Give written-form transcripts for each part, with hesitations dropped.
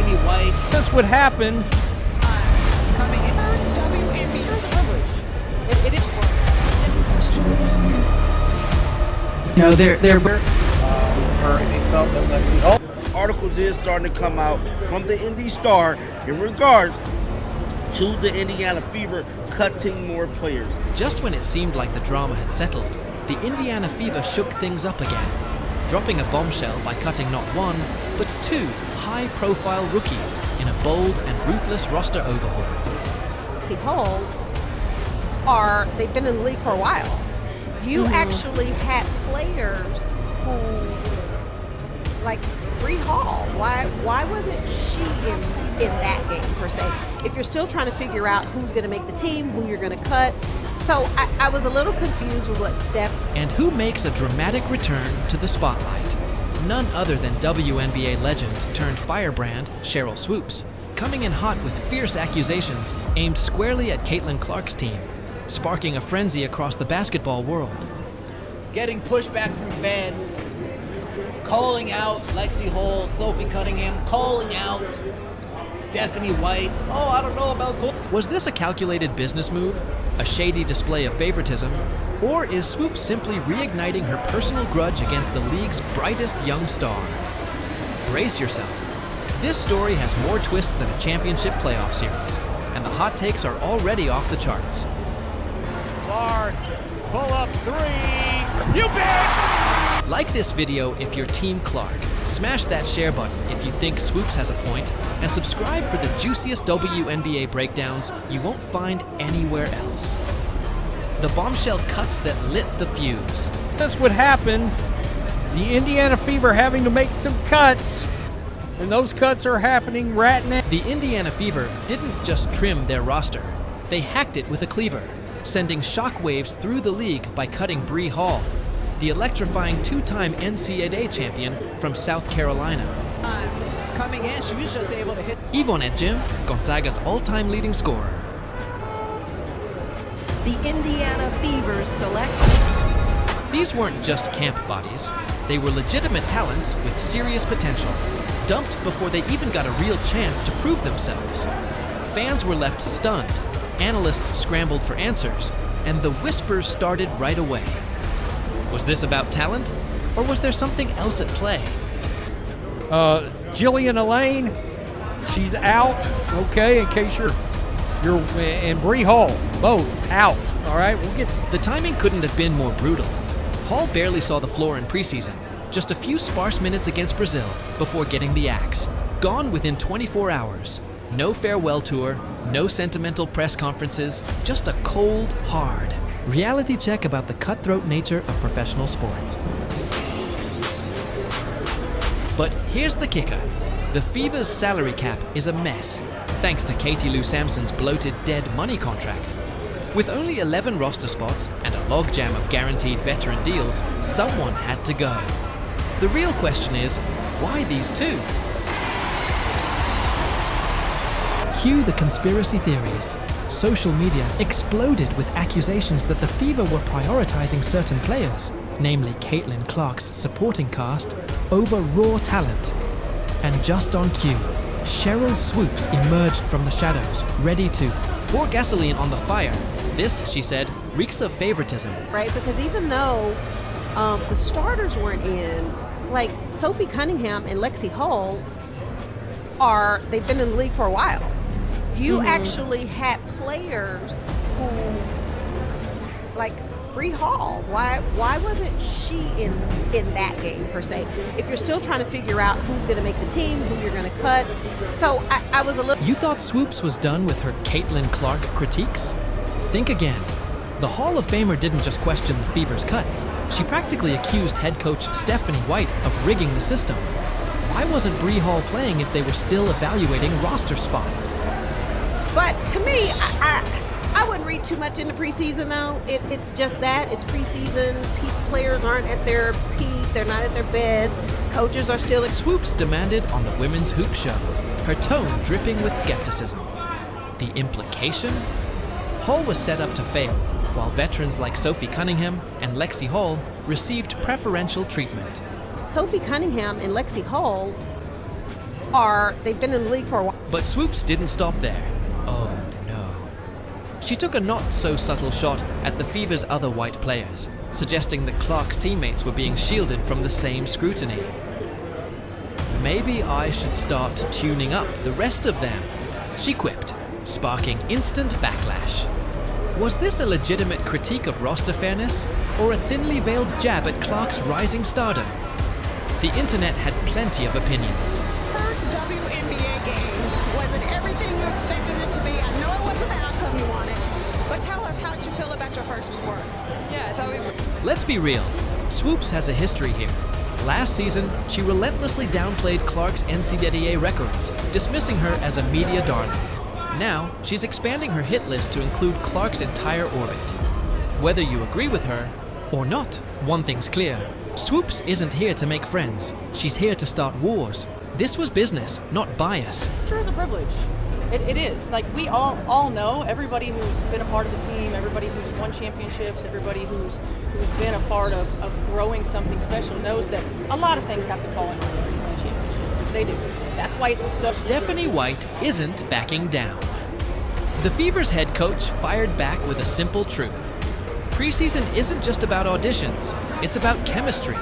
Stephanie White. This would happen. Coming in first, WNBA coverage. It is felt that Lexi Hall. Articles is starting to come out from the Indy Star in regards to the Indiana Fever cutting more players. Just when it seemed like the drama had settled, the Indiana Fever shook things up again, dropping a bombshell by cutting not one, but two high-profile rookies in a bold and ruthless roster overhaul. Lexi Hall they've been in the league for a while. You actually had players who, like Bree Hall, why wasn't she in that game per se? If you're still trying to figure out who's going to make the team, who you're going to cut. So I was a little confused with what Steph. And who makes a dramatic return to the spotlight? None other than WNBA legend turned firebrand Sheryl Swoopes, coming in hot with fierce accusations aimed squarely at Caitlin Clark's team, sparking a frenzy across the basketball world. getting pushback from fans, calling out Lexi Hall, Sophie Cunningham, calling out Stephanie White. Oh, I don't know about goal. Was this a calculated business move? A shady display of favoritism? Or is Swoopes simply reigniting her personal grudge against the league's brightest young star? Brace yourself. This story has more twists than a championship playoff series, and the hot takes are already off the charts. Clark, pull up three. You bet! Like this video if you're Team Clark. Smash that share button if you think Swoopes has a point, and subscribe for the juiciest WNBA breakdowns you won't find anywhere else. The bombshell cuts that lit the fuse. This would happen. The Indiana Fever having to make some cuts, and those cuts are happening right now. The Indiana Fever didn't just trim their roster, they hacked it with a cleaver, sending shockwaves through the league by cutting Bree Hall, the electrifying two-time NCAA champion from South Carolina. Coming in, she was just able to hit. Yvonne Jim, Gonzaga's all-time leading scorer. The Indiana Fever select. These weren't just camp bodies. They were legitimate talents with serious potential, dumped before they even got a real chance to prove themselves. Fans were left stunned, analysts scrambled for answers, and the whispers started right away. Was this about talent, or was there something else at play? Jillian Elaine, she's out. Okay, in case you're and Bree Hall, both out. All right, we'll get. The timing couldn't have been more brutal. Hall barely saw the floor in preseason, just a few sparse minutes against Brazil before getting the axe. Gone within 24 hours. No farewell tour, no sentimental press conferences, just a cold, hard reality check about the cutthroat nature of professional sports. But here's the kicker. The Fever's salary cap is a mess, thanks to Katie Lou Sampson's bloated dead money contract. With only 11 roster spots and a logjam of guaranteed veteran deals, someone had to go. The real question is, why these two? Cue the conspiracy theories. Social media exploded with accusations that the Fever were prioritizing certain players, namely Caitlin Clark's supporting cast, over raw talent. And just on cue, Sheryl Swoopes emerged from the shadows, ready to pour gasoline on the fire. This, she said, reeks of favoritism. Right, because even though the starters weren't in, like Sophie Cunningham and Lexi Hall they've been in the league for a while. You actually had players who, like Bree Hall, why wasn't she in that game per se? If you're still trying to figure out who's going to make the team, who you're going to cut. So I was a little... You thought Swoopes was done with her Caitlin Clark critiques? Think again. The Hall of Famer didn't just question the Fever's cuts. She practically accused head coach Stephanie White of rigging the system. Why wasn't Bree Hall playing if they were still evaluating roster spots? But to me, I wouldn't read too much into preseason though. It's just that, it's preseason. Players aren't at their peak, they're not at their best. Coaches are still... Swoopes demanded on the Women's Hoop Show, her tone dripping with skepticism. The implication? Hall was set up to fail, while veterans like Sophie Cunningham and Lexi Hall received preferential treatment. Sophie Cunningham and Lexi Hall, they've been in the league for a while. But Swoopes didn't stop there. Oh no. She took a not-so-subtle shot at the Fever's other white players, suggesting that Clark's teammates were being shielded from the same scrutiny. Maybe I should start tuning up the rest of them, she quipped, sparking instant backlash. Was this a legitimate critique of roster fairness, or a thinly veiled jab at Clark's rising stardom? The internet had plenty of opinions. First WNBA game. Was it everything you expected it to be? I know it wasn't the outcome you wanted, but tell us how did you feel about your first performance? Yeah, I thought we were. Let's be real. Swoopes has a history here. Last season, she relentlessly downplayed Clark's NCAA records, dismissing her as a media darling. Now, she's expanding her hit list to include Clark's entire orbit. Whether you agree with her or not, one thing's clear. Swoopes isn't here to make friends. She's here to start wars. This was business, not bias. Sure is a privilege. It is. Like, we all know, everybody who's been a part of the team, everybody who's won championships, everybody who's been a part of growing something special knows that a lot of things have to fall in order to win a championship. They do. That's why it's so... Stephanie White isn't backing down. The Fever's head coach fired back with a simple truth. Preseason isn't just about auditions, it's about chemistry.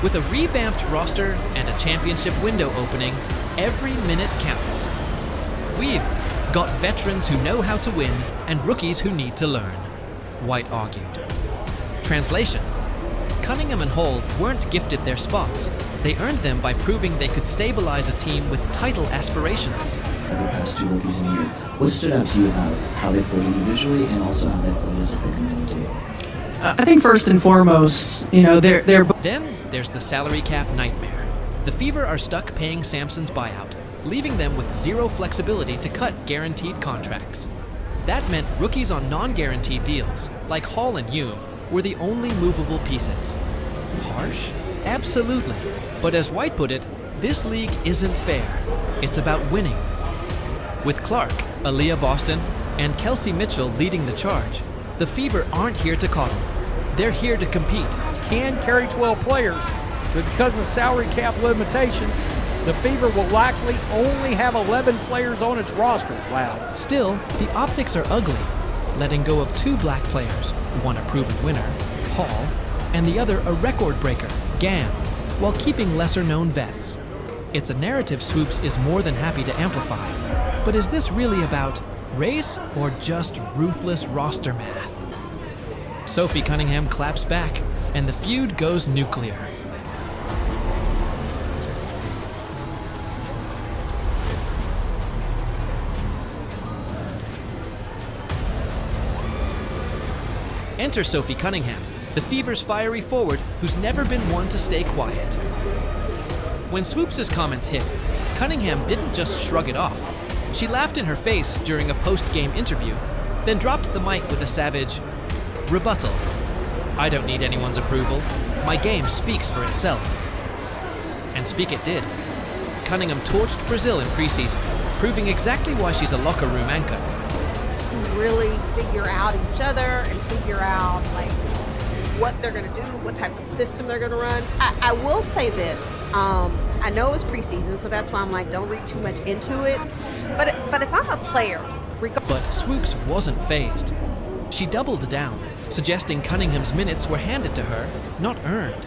With a revamped roster and a championship window opening, every minute counts. We've got veterans who know how to win and rookies who need to learn, White argued. Translation: Cunningham and Hall weren't gifted their spots. They earned them by proving they could stabilize a team with title aspirations. The past two rookies in a year, what stood out to you about how they played individually and also how they played as a big community? I think first and foremost, they're Then there's the salary cap nightmare. The Fever are stuck paying Sampson's buyout, leaving them with zero flexibility to cut guaranteed contracts. That meant rookies on non-guaranteed deals, like Hall and Hume, were the only movable pieces. Harsh? Absolutely. But as White put it, this league isn't fair. It's about winning. With Clark, Aaliyah Boston, and Kelsey Mitchell leading the charge, the Fever aren't here to coddle. They're here to compete. Can carry 12 players, but because of salary cap limitations, the Fever will likely only have 11 players on its roster. Wow. Still, the optics are ugly, letting go of two black players, one a proven winner, Hall, and the other a record breaker, Gam, while keeping lesser-known vets. It's a narrative Swoopes is more than happy to amplify. But is this really about race or just ruthless roster math? Sophie Cunningham claps back, and the feud goes nuclear. Enter Sophie Cunningham, the Fever's fiery forward who's never been one to stay quiet. When Swoopes' comments hit, Cunningham didn't just shrug it off. She laughed in her face during a post-game interview, then dropped the mic with a savage rebuttal. I don't need anyone's approval. My game speaks for itself. And speak it did. Cunningham torched Brazil in preseason, proving exactly why she's a locker room anchor. Really figure out each other and figure out like what they're going to do, what type of system they're going to run. I will say this. I know it's preseason, so that's why I'm like, don't read too much into it. But if I'm a player, But Swoopes wasn't fazed. She doubled down, suggesting Cunningham's minutes were handed to her, not earned.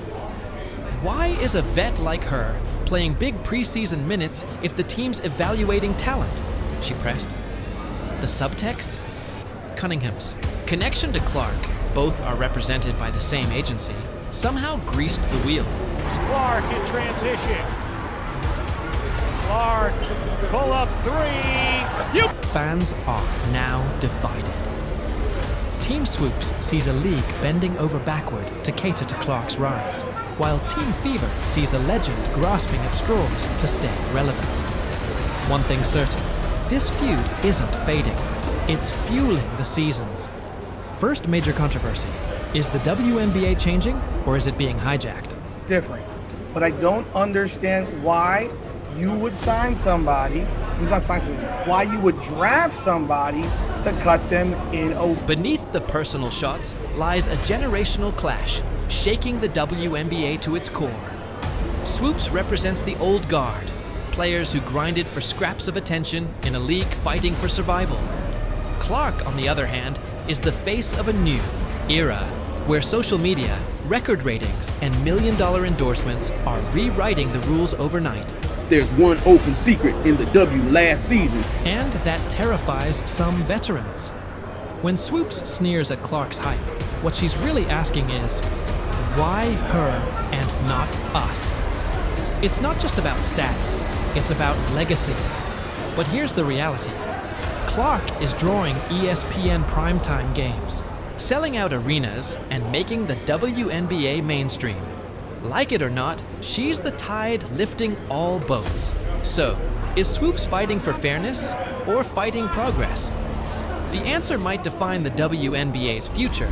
Why is a vet like her playing big preseason minutes if the team's evaluating talent? She pressed. The subtext? Cunningham's connection to Clark, both are represented by the same agency, somehow greased the wheel. Clark in transition. Clark, pull up three. Fans are now divided. Team Swoopes sees a league bending over backward to cater to Clark's rise, while Team Fever sees a legend grasping at straws to stay relevant. One thing's certain, this feud isn't fading. It's fueling the seasons. First major controversy. Is the WNBA changing, or is it being hijacked? Different. But I don't understand why you would sign somebody, why you would draft somebody to cut them in a... Beneath the personal shots lies a generational clash, shaking the WNBA to its core. Swoopes represents the old guard, players who grinded for scraps of attention in a league fighting for survival. Clark, on the other hand, is the face of a new era where social media, record ratings, and million-dollar endorsements are rewriting the rules overnight. There's one open secret in the W last season. And that terrifies some veterans. When Swoopes sneers at Clark's hype, what she's really asking is, why her and not us? It's not just about stats, it's about legacy. But here's the reality. Clark is drawing ESPN primetime games, selling out arenas, and making the WNBA mainstream. Like it or not, she's the tide lifting all boats. So, is Swoopes fighting for fairness or fighting progress? The answer might define the WNBA's future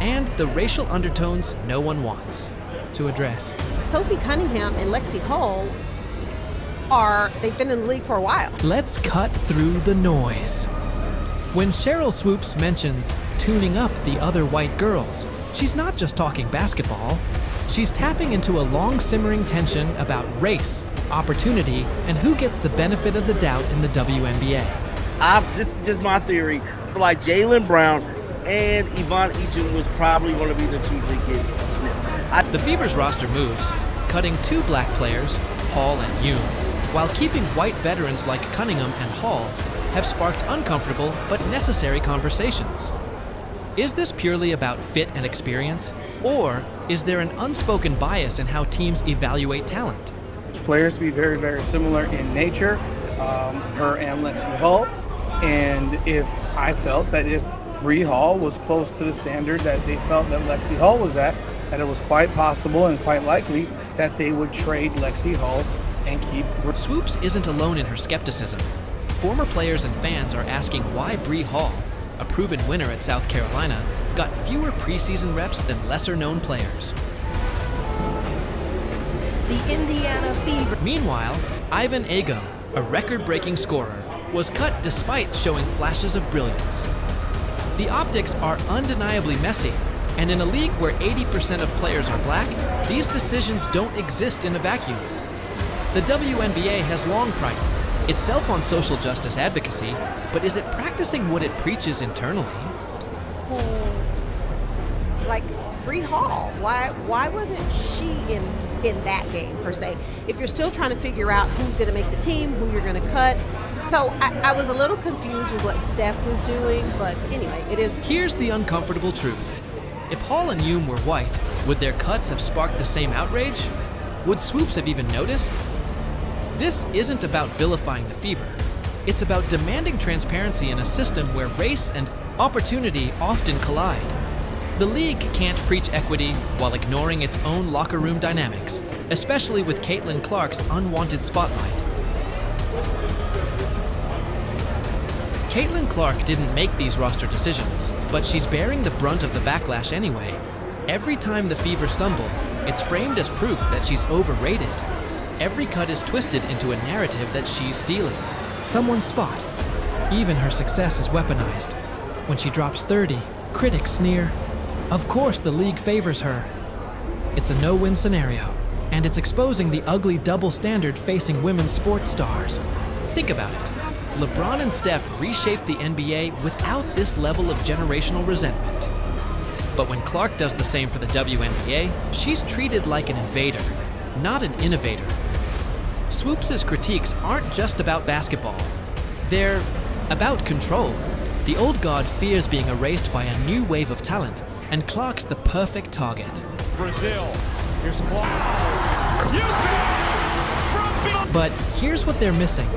and the racial undertones no one wants to address. Sophie Cunningham and Lexi Hull they've been in the league for a while. Let's cut through the noise. When Sheryl Swoopes mentions tuning up the other white girls, she's not just talking basketball. She's tapping into a long-simmering tension about race, opportunity, and who gets the benefit of the doubt in the WNBA. This is just my theory. I feel like Jaylen Brown and Yvonne Ejim was probably going to be the two that get snipped. The Fever's roster moves, cutting 2 black players, Hall and Hume, while keeping white veterans like Cunningham and Hall have sparked uncomfortable but necessary conversations. Is this purely about fit and experience, or is there an unspoken bias in how teams evaluate talent? Players to be very, very similar in nature, her and Lexi Hull. And if I felt that if Bree Hall was close to the standard that they felt that Lexi Hull was at, that it was quite possible and quite likely that they would trade Lexi Hull and keep. Swoopes isn't alone in her skepticism. Former players and fans are asking why Bree Hall, a proven winner at South Carolina, got fewer preseason reps than lesser-known players. The Indiana Fever. Meanwhile, Ivan Agum, a record-breaking scorer, was cut despite showing flashes of brilliance. The optics are undeniably messy, and in a league where 80% of players are black, these decisions don't exist in a vacuum. The WNBA has long prided itself on social justice advocacy, but is it practicing what it preaches internally? Like Bree Hall, why wasn't she in that game per se? If you're still trying to figure out who's going to make the team, who you're going to cut. So I was a little confused with what Steph was doing, but anyway, it is. Here's the uncomfortable truth. If Hall and Hume were white, would their cuts have sparked the same outrage? Would Swoopes have even noticed? This isn't about vilifying the Fever. It's about demanding transparency in a system where race and opportunity often collide. The league can't preach equity while ignoring its own locker room dynamics, especially with Caitlin Clark's unwanted spotlight. Caitlin Clark didn't make these roster decisions, but she's bearing the brunt of the backlash anyway. Every time the Fever stumble, it's framed as proof that she's overrated. Every cut is twisted into a narrative that she's stealing someone's spot. Even her success is weaponized. When she drops 30, critics sneer. Of course the league favors her. It's a no-win scenario, and it's exposing the ugly double standard facing women's sports stars. Think about it. LeBron and Steph reshaped the NBA without this level of generational resentment. But when Clark does the same for the WNBA, she's treated like an invader, not an innovator. Swoopes' critiques aren't just about basketball. They're about control. The old guard fears being erased by a new wave of talent, and Clark's the perfect target. Brazil, here's Clark. But here's what they're missing.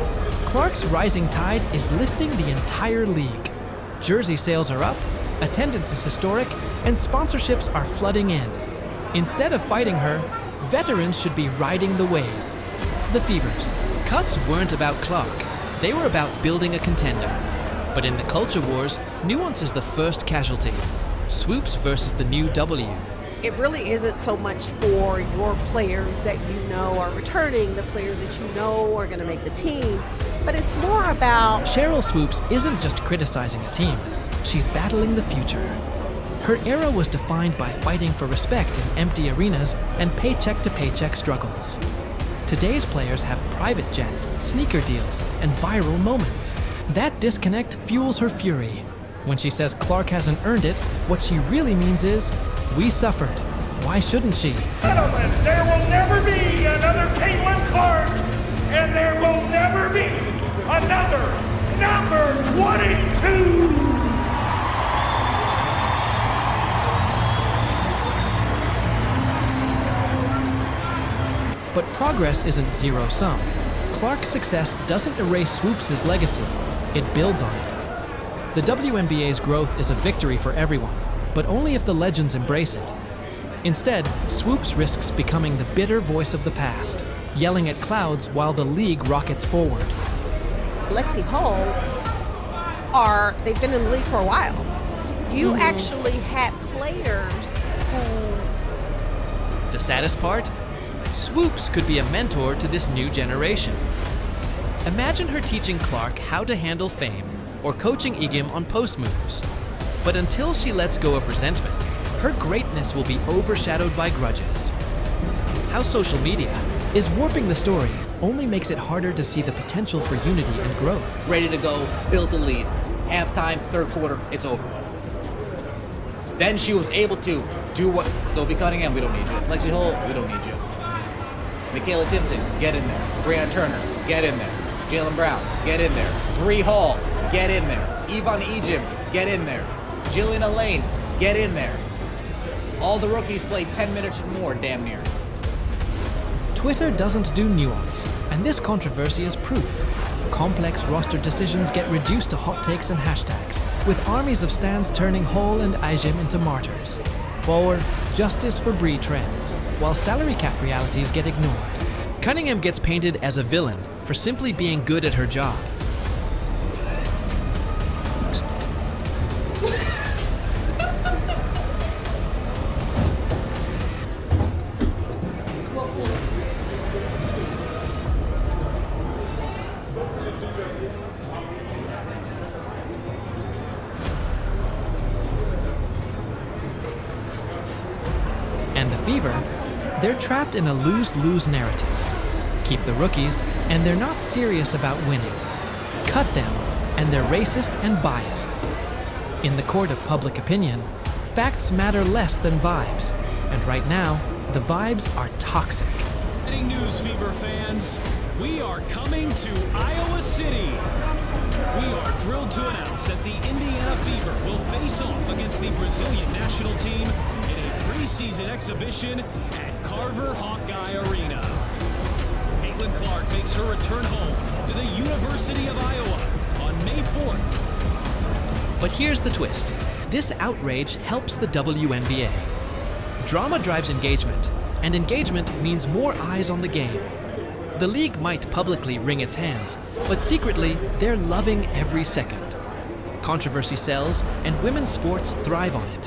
Clark's rising tide is lifting the entire league. Jersey sales are up, attendance is historic, and sponsorships are flooding in. Instead of fighting her, veterans should be riding the wave. The Fevers. Cuts weren't about Clark. They were about building a contender. But in the culture wars, nuance is the first casualty. Swoopes versus the new W. It really isn't so much for your players that you know are returning, the players that you know are going to make the team, but it's more about... Sheryl Swoopes isn't just criticizing a team. She's battling the future. Her era was defined by fighting for respect in empty arenas and paycheck-to-paycheck struggles. Today's players have private jets, sneaker deals, and viral moments. That disconnect fuels her fury. When she says Clark hasn't earned it, what she really means is, we suffered. Why shouldn't she? Gentlemen, there will never be another Caitlin Clark, and there will never be another number 22. But progress isn't zero-sum. Clark's success doesn't erase Swoopes' legacy, it builds on it. The WNBA's growth is a victory for everyone, but only if the legends embrace it. Instead, Swoopes risks becoming the bitter voice of the past, yelling at clouds while the league rockets forward. Lexi Hull they've been in the league for a while. You actually had players who... The saddest part? Swoopes could be a mentor to this new generation. Imagine her teaching Clark how to handle fame or coaching Igim on post moves. But until she lets go of resentment, her greatness will be overshadowed by grudges. How social media is warping the story only makes it harder to see the potential for unity and growth. Ready to go, build the lead. Halftime, third quarter, it's over with. Then she was able to do what? Sophie Cunningham, we don't need you. Lexi Hull, we don't need you. Michaela Timpson, get in there. Brianna Turner, get in there. Jaylen Brown, get in there. Bree Hall, get in there. Yvonne Ejim, get in there. Jillian Elaine, get in there. All the rookies played 10 minutes or more, damn near. Twitter doesn't do nuance, and this controversy is proof. Complex roster decisions get reduced to hot takes and hashtags, with armies of stans turning Hall and Ejim into martyrs. Forward, justice for Bree trends, while salary cap realities get ignored. Cunningham gets painted as a villain for simply being good at her job. And the Fever, they're trapped in a lose-lose narrative. Keep the rookies, and they're not serious about winning. Cut them, and they're racist and biased. In the court of public opinion, facts matter less than vibes. And right now, the vibes are toxic. Breaking news, Fever fans. We are coming to Iowa City. We are thrilled to announce that the Indiana Fever will face off against the Brazilian national team in a preseason exhibition at Carver Hawkeye Arena. Caitlin Clark makes her return home to the University of Iowa on May 4th. But here's the twist. This outrage helps the WNBA. Drama drives engagement, and engagement means more eyes on the game. The league might publicly wring its hands, but secretly, they're loving every second. Controversy sells, and women's sports thrive on it.